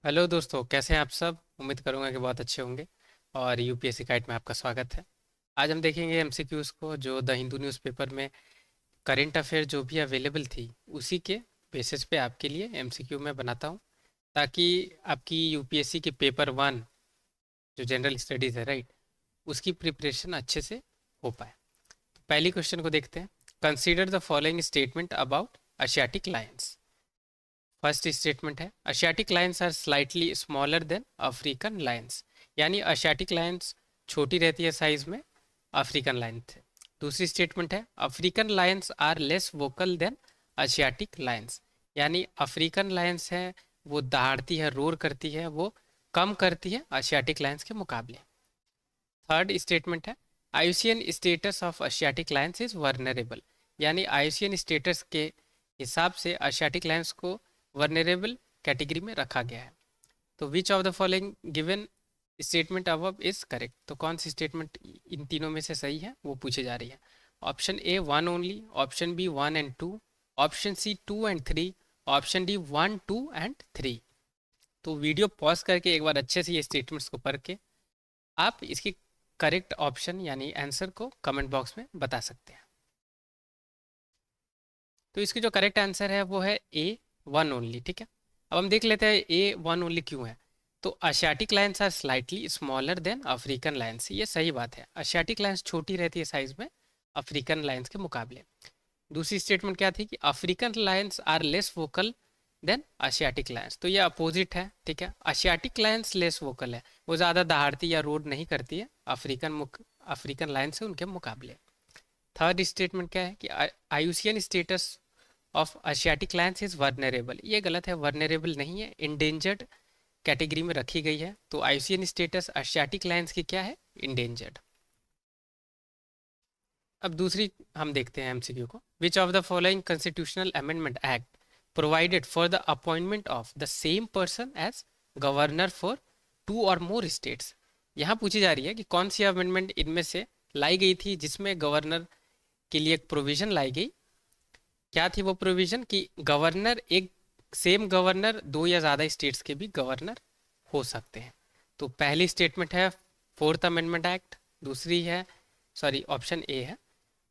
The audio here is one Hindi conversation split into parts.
हेलो दोस्तों, कैसे हैं आप सब। उम्मीद करूंगा कि बहुत अच्छे होंगे। और यूपीएससी गाइड में आपका स्वागत है। आज हम देखेंगे एमसीक्यूज़ को, जो द हिंदू न्यूज़पेपर में करंट अफेयर जो भी अवेलेबल थी उसी के बेसिस पे आपके लिए एमसीक्यू मैं बनाता हूं, ताकि आपकी यूपीएससी के पेपर वन जो जनरल स्टडीज़ है, राइट, उसकी प्रिपरेशन अच्छे से हो पाए। तो पहली क्वेश्चन को देखते हैं। Consider the following statement about Asiatic lions. First statement है, Asiatic lions are slightly smaller than African lions. यानी एशियाटिक लायंस छोटी रहती है साइज में अफ्रीकन लायन से। दूसरी स्टेटमेंट है, African lions are less vocal than Asiatic lions. यानी अफ्रीकन लायंस है वो दहाड़ती है, रोर करती है, वो कम करती है एशियाटिक लायंस के मुकाबले। थर्ड स्टेटमेंट है, IUCN status of Asiatic lions is vulnerable. यानी आयुसियन स्टेटस के हिसाब से एशियाटिक लायंस को वर्नरेबल कैटेगरी में रखा गया है। तो which of the following given statement above is correct. तो कौन सी स्टेटमेंट इन तीनों में से सही है वो पूछी जा रही है। Option A one only, option B one and two, option C two and three, option D one two and three. तो वीडियो पॉज करके एक बार अच्छे से ये स्टेटमेंट्स को पढ़ के आप इसकी करेक्ट ऑप्शन यानी आंसर को कमेंट बॉक्स में बता सकते हैं। तो इसकी जो करेक्ट आंसर है वो है ए वन ओनली। ठीक है, अब हम देख लेते हैं ए वन ओनली क्यों है। तो Asiatic lions are slightly smaller than African lions, ये सही बात है। एशियाटिक लायंस छोटी रहती है साइज में अफ्रीकन लायंस के मुकाबले। दूसरी स्टेटमेंट क्या थी कि African lions are less vocal than Asiatic lions, तो ये अपोजिट है। ठीक है, एशियाटिक लायंस लेस वोकल है, वो ज़्यादा दहाड़ती या रोड नहीं करती है अफ्रीकन लायंस से उनके मुकाबले। थर्ड स्टेटमेंट क्या है कि IUCN status of Asiatic lions is vulnerable, ये गलत है। वर्नरेबल नहीं है, इंडेंजर्ड कैटेगरी में रखी गई है। तो आयुसियन स्टेटस एशियाटिक लायंस की क्या है, इंडेंजर्ड। अब दूसरी हम देखते हैं एमसीक्यू को। Which of the following constitutional amendment act provided for the appointment of the same person as governor for two or more states. यहाँ पूछी जा रही है कि कौन सी अमेंडमेंट इनमें से लाई गई थी जिसमें गवर्नर के लिए एक प्रोविजन लाई गई। क्या थी वो प्रोविजन कि गवर्नर एक सेम गवर्नर दो या ज़्यादा स्टेट्स के भी गवर्नर हो सकते हैं। तो पहली स्टेटमेंट है फोर्थ अमेंडमेंट एक्ट, दूसरी है, सॉरी, ऑप्शन ए है,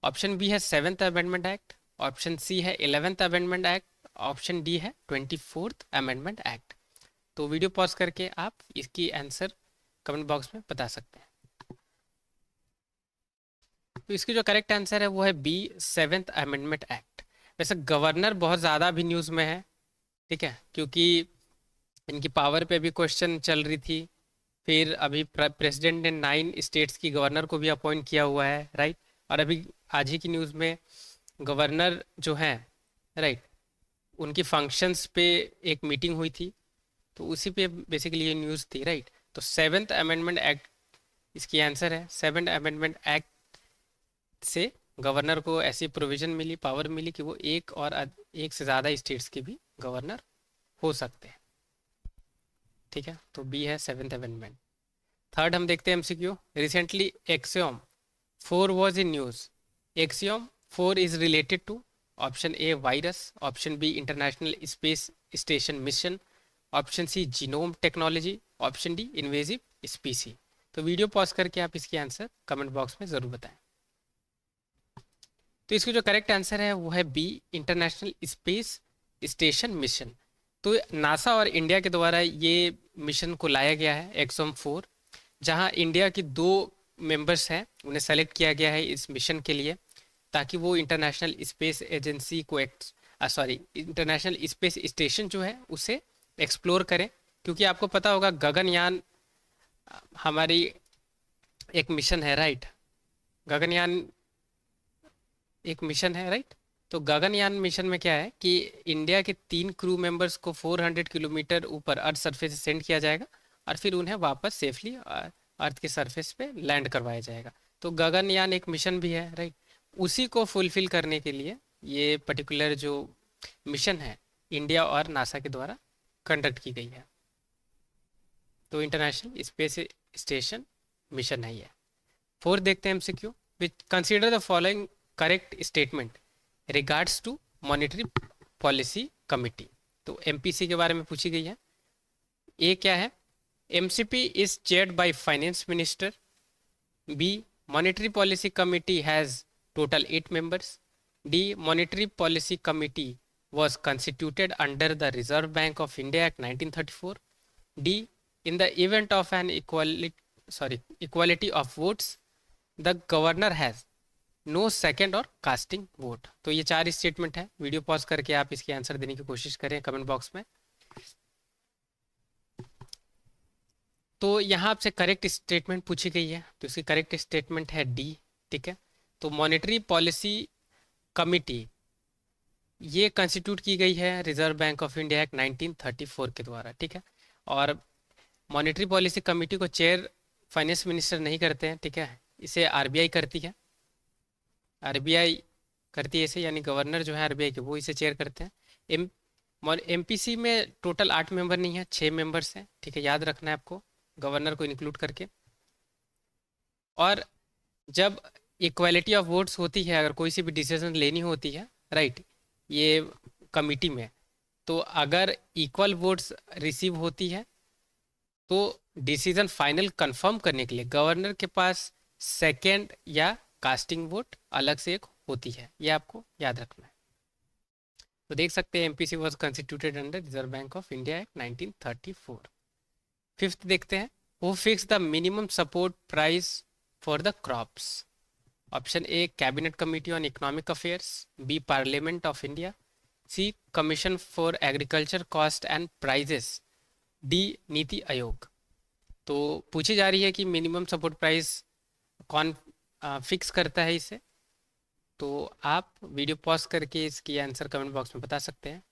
ऑप्शन बी है seventh amendment act, option C है eleventh amendment act, option D है 24th अमेंडमेंट एक्ट। तो वीडियो पॉज करके आप इसकी आंसर कमेंट बॉक्स में बता सकते हैं। तो इसकी जो करेक्ट आंसर है वो है बी, सेवेंथ अमेंडमेंट एक्ट। वैसे गवर्नर बहुत ज़्यादा अभी न्यूज़ में है, ठीक है, क्योंकि इनकी पावर पे भी क्वेश्चन चल रही थी। फिर अभी प्रेसिडेंट ने 9 स्टेट्स की गवर्नर को भी अपॉइंट किया हुआ है, राइट। और अभी आज ही की न्यूज़ में गवर्नर जो हैं, राइट, उनकी फंक्शंस पे एक मीटिंग हुई थी, तो उसी पे बेसिकली ये न्यूज़ थी, राइट। तो सेवेंथ अमेंडमेंट एक्ट इसकी आंसर है। सेवेंथ अमेंडमेंट एक्ट से गवर्नर को ऐसी प्रोविजन मिली, पावर मिली कि वो एक से ज़्यादा स्टेट्स के भी गवर्नर हो सकते हैं। ठीक है, तो बी है सेवेंथ अमेंडमेंट। थर्ड हम देखते हैं MCQ. Recently axiom 4 was in news. Axiom 4 is related to option A virus, option B international space station mission, option C genome technology, option D invasive species। तो वीडियो पॉज करके आप इसकी आंसर कमेंट बॉक्स में ज़रूर बताएं। तो इसका जो करेक्ट आंसर है वो है B, international space station mission. तो नासा और इंडिया के द्वारा ये मिशन को लाया गया है एक्सोम 4, जहां इंडिया की दो मेंबर्स हैं उन्हें सेलेक्ट किया गया है इस मिशन के लिए, ताकि वो इंटरनेशनल स्पेस एजेंसी को सॉरी, इंटरनेशनल स्पेस स्टेशन जो है उसे एक्सप्लोर करें। क्योंकि आपको पता होगा गगनयान हमारी एक मिशन है, राइट। गगनयान एक मिशन है, राइट। तो गगनयान मिशन में क्या है कि इंडिया के 3 क्रू मेंबर्स को 400 किलोमीटर ऊपर अर्थ सरफेस से सेंड किया जाएगा, और फिर उन्हें वापस सेफली अर्थ के सरफेस पे लैंड करवाया जाएगा। तो गगनयान एक मिशन भी है, राइट। उसी को फुलफिल करने के लिए ये पर्टिकुलर जो मिशन है इंडिया और नासा के द्वारा कंडक्ट की गई है। तो इंटरनेशनल स्पेस स्टेशन मिशन है ये। फोर्थ देखते हैं MCQ. Which consider the following correct statement regards to monetary policy committee. तो एमपीसी के बारे में पूछी गई है। ए क्या है, MCP is chaired by finance minister. B, monetary policy committee has total 8 members। D, monetary policy committee was constituted under the Reserve Bank of India Act 1934. D, in the event of an equality of votes, the governor has no second or casting vote. तो ये 4 स्टेटमेंट है। वीडियो पॉज करके आप इसके आंसर देने की कोशिश करें कमेंट बॉक्स में। तो यहाँ आपसे करेक्ट स्टेटमेंट पूछी गई है, तो इसकी करेक्ट स्टेटमेंट है डी। ठीक है, तो मॉनेटरी पॉलिसी कमिटी ये कंस्टिट्यूट की गई है reserve Bank of India act 1934 के द्वारा। ठीक है, और मॉनेटरी पॉलिसी कमेटी को चेयर फाइनेंस मिनिस्टर नहीं करते हैं। ठीक है, इसे आरबीआई करती है। आरबीआई करती है इसे, यानी गवर्नर जो है आरबीआई के वो इसे चेयर करते हैं। एमपीसी में टोटल 8 मेंबर नहीं है, 6 मेंबर्स हैं। ठीक है, याद रखना है आपको, गवर्नर को इंक्लूड करके। और जब इक्वालिटी ऑफ वोट्स होती है, अगर कोई सी भी डिसीजन लेनी होती है, राइट, ये कमिटी में, तो अगर इक्वल वोट्स रिसीव होती है तो डिसीजन फाइनल कंफर्म करने के लिए गवर्नर के पास सेकेंड या कास्टिंग वोट अलग से एक होती है। ये आपको याद रखना है। तो देख सकते हैं MPC was constituted under Reserve Bank of India act 1934। Fifth देखते हैं, who fix the minimum support price for the crops. Option A, cabinet committee on economic affairs. B, parliament of India. C, commission for agriculture cost and prices. D, NITI Aayog. तो पूछी जा रही है कि मिनिमम सपोर्ट प्राइस कौन फिक्स करता है इसे। तो आप वीडियो पॉज करके इसकी आंसर कमेंट बॉक्स में बता सकते हैं।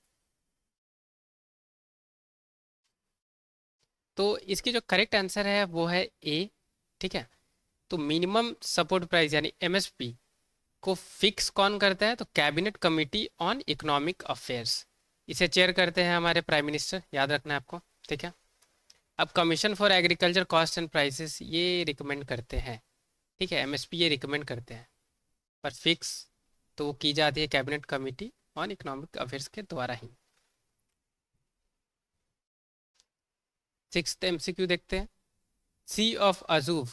तो इसकी जो करेक्ट आंसर है वो है ए। ठीक है, तो मिनिमम सपोर्ट प्राइस यानी एमएसपी को फिक्स कौन करता है, तो cabinet committee on economic affairs. इसे चेयर करते हैं हमारे प्राइम मिनिस्टर, याद रखना है आपको। ठीक है, अब commission for agriculture cost and prices ये रिकमेंड करते हैं। ठीक है, एमएसपी ये रिकमेंड करते हैं, पर फिक्स तो वो की जाती है cabinet committee on economic affairs के द्वारा ही। सिक्स्थ एमसीक्यू देखते हैं, Sea of Azov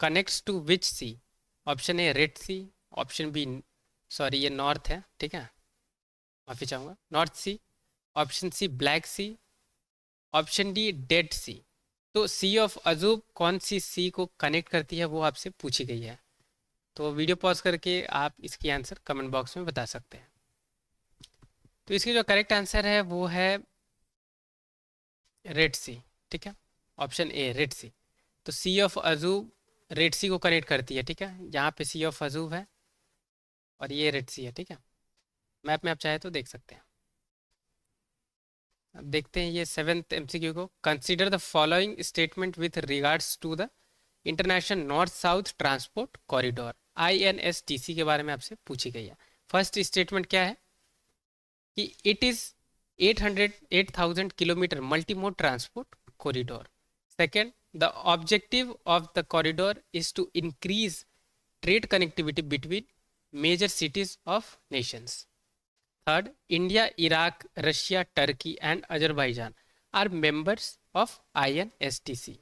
connects to which sea. Option A, Red Sea. Option B, sorry ये नॉर्थ है, ठीक है, माफी चाहूँगा, North Sea. Option C, Black Sea. Option D, Dead Sea. तो सी ऑफ अजूब कौन सी सी को कनेक्ट करती है वो आपसे पूछी गई है। तो वीडियो पॉज करके आप इसकी आंसर कमेंट बॉक्स में बता सकते हैं। तो इसकी जो करेक्ट आंसर है वो है रेड सी। ठीक है, ऑप्शन ए, रेड सी। तो सी ऑफ अजूब रेड सी को कनेक्ट करती है। ठीक है, यहाँ पे सी ऑफ अजूब है और ये रेड सी है। ठीक है, मैप में आप चाहे तो देख सकते हैं। अब देखते हैं ये सेवेंथ एमसीक्यू को, consider the following statement with regards to the international north south transport corridor, INSTC के बारे में आपसे पूछी गई है। फर्स्ट स्टेटमेंट क्या है कि it is 800 kilometre multi mode transport corridor. Second, the objective of the corridor is to increase trade connectivity between major cities of nations. Third, India, Iraq, Russia, Turkey and Azerbaijan are members of INSTC.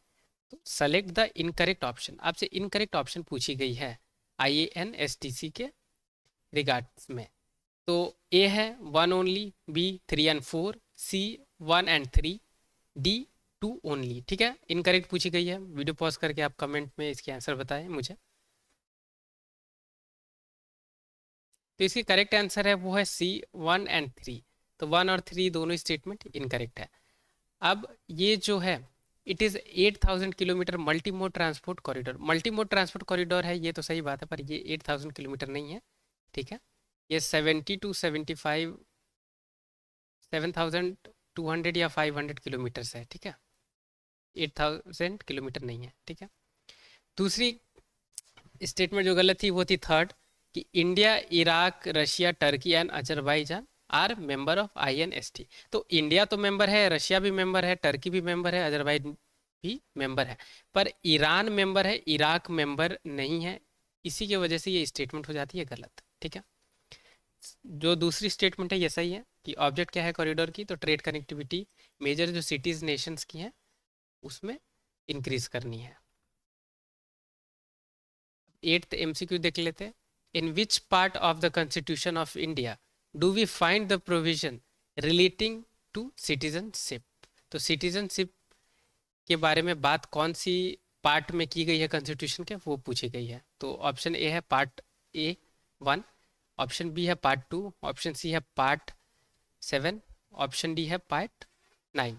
तो select the incorrect option। आपसे incorrect option पूछी गई है INSTC के रिगार्ड्स में। तो A है 1 only, B 3 and 4, C 1 and 3, D 2 only। ठीक है, इनकरेक्ट पूछी गई है। वीडियो पॉज करके आप कमेंट में इसकी आंसर बताएं मुझे। तो इसकी करेक्ट आंसर है वो है सी 1 and 3। तो 1 और 3 दोनों स्टेटमेंट इनकरेक्ट है। अब ये जो है it is 8000 kilometre multi mode transport corridor. Multi mode transport corridor है, ये तो सही बात है, पर ये 8000 किलोमीटर नहीं है। ठीक है, ये 70 to 75 7200 या 500 किलोमीटर्स है। ठीक है, 8000 किलोमीटर नहीं है। ठीक है, दूसरी स्टेटमेंट जो गलत थी वो थी थर्ड, कि India, Iraq, Russia, Turkey and Azerbaijan are member of INST। तो इंडिया तो मेंबर है, रशिया भी मेंबर है, टर्की भी मेंबर है, अजरबैजान भी मेंबर है, पर ईरान मेंबर है, इराक मेंबर नहीं है। इसी की वजह से ये स्टेटमेंट हो जाती है गलत। ठीक है, जो दूसरी स्टेटमेंट है ये सही है कि ऑब्जेक्ट क्या है कॉरिडोर की, तो ट्रेड कनेक्टिविटी मेजर जो सिटीज नेशंस की हैं उसमें इंक्रीज करनी है। 8th एमसीक्यू देख लेते हैं। In which part of the Constitution of India do we find the provision relating to citizenship. तो सिटीजनशिप के बारे में बात कौन सी पार्ट में की गई है कॉन्स्टिट्यूशन के, वो पूछी गई है। तो ऑप्शन ए है पार्ट ए 1, ऑप्शन बी है पार्ट 2, ऑप्शन सी है पार्ट 7, ऑप्शन डी है पार्ट 9।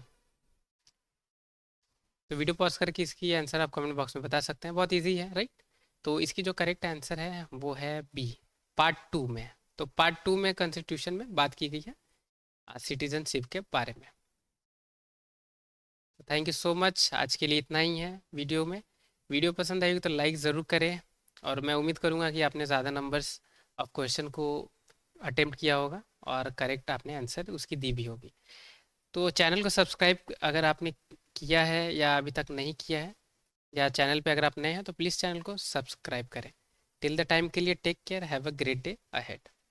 तो वीडियो पॉज करके इसकी आंसर आप कमेंट बॉक्स में बता सकते हैं, बहुत इजी है राइट। तो इसकी जो करेक्ट आंसर है वो है बी, पार्ट 2 में। तो पार्ट 2 में कॉन्स्टिट्यूशन में बात की गई है सिटीजनशिप के बारे में। थैंक यू सो मच, आज के लिए इतना ही है वीडियो में। वीडियो पसंद आएगी तो लाइक ज़रूर करें, और मैं उम्मीद करूँगा कि आपने ज़्यादा नंबर्स ऑफ क्वेश्चन को अटेम्प्ट किया होगा और करेक्ट आपने आंसर उसकी दी भी होगी। तो चैनल को सब्सक्राइब अगर आपने किया है या अभी तक नहीं किया है, या चैनल पे अगर आप नए हैं तो प्लीज़ चैनल को सब्सक्राइब करें। टिल द टाइम के लिए take care, have a great day ahead.